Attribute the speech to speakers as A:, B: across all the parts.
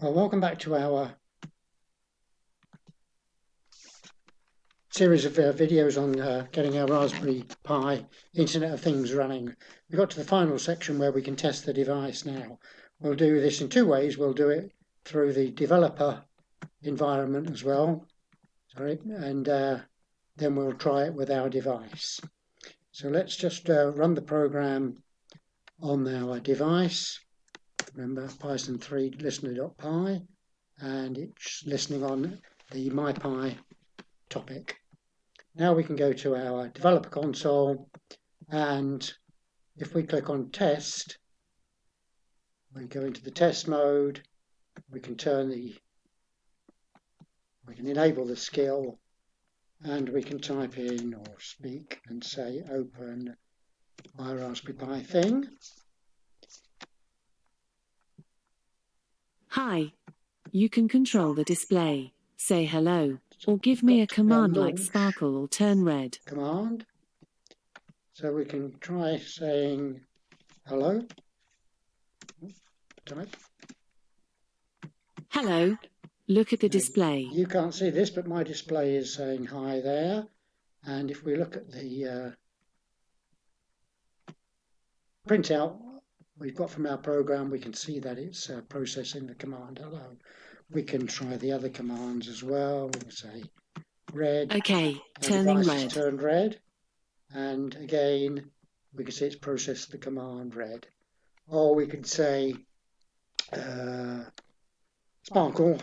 A: Well, welcome back to our series of videos on getting our Raspberry Pi Internet of Things running. We got to the final section where we can test the device now. We'll do this in two ways. We'll do it through the developer environment as well, and then we'll try it with our device. So let's just run the program on our device. Remember, Python 3 listener.py, and it's listening on the MyPi topic. Now we can go to our developer console, and if we click on test, we go into the test mode. We can enable the skill, and we can type in or speak and say open my Raspberry Pi thing.
B: Hi, you can control the display, say hello, or give me a command like sparkle or turn red.
A: Command. So we can try saying hello. Type.
B: Hello, look at the display.
A: You can't see this, but my display is saying hi there. And if we look at the printout we've got from our program, we can see that it's processing the command hello. We can try the other commands as well. We can say red.
B: Okay, turning red.
A: Turned red. And again, we can see it's processed the command red. Or we could say sparkle.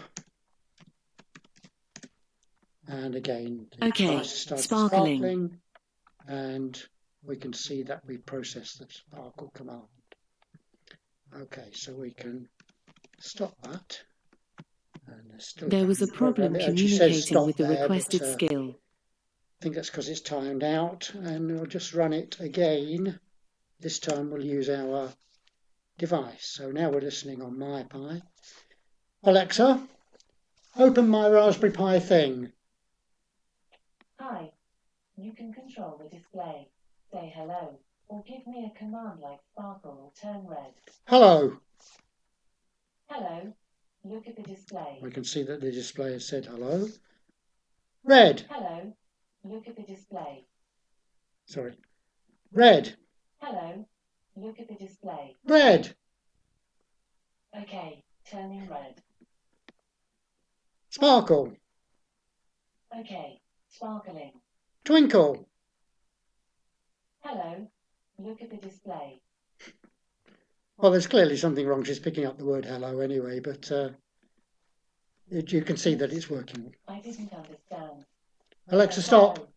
A: And again, the device starts sparkling. And we can see that we process the sparkle command. Okay, so we can stop that. And
B: there was a problem communicating with the requested skill.
A: I think that's because it's timed out, and we'll just run it again. This time we'll use our device. So now we're listening on MyPi. Alexa, open my Raspberry Pi thing.
B: Hi, you can control the display. Say hello, or give me a command like sparkle or turn red.
A: Hello.
B: Hello, look at the display.
A: We can see that the display has said hello. Red.
B: Hello, look at the display.
A: Sorry. Red.
B: Hello, look at the display.
A: Red.
B: Okay, turning red.
A: Sparkle.
B: Okay, sparkling.
A: Twinkle.
B: Hello, look at the display.
A: Well, there's clearly something wrong. She's picking up the word hello anyway, but you can see that it's working.
B: I didn't understand.
A: Alexa, stop.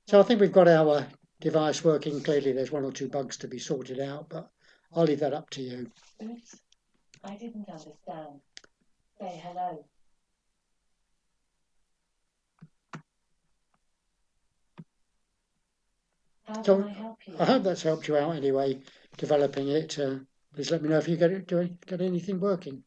A: So I think we've got our device working. Clearly there's one or two bugs to be sorted out, but I'll leave that up to you.
B: Oops, I didn't understand. Say hello. How can I help you?
A: I hope that's helped you out anyway, developing it. Please let me know if you get anything working.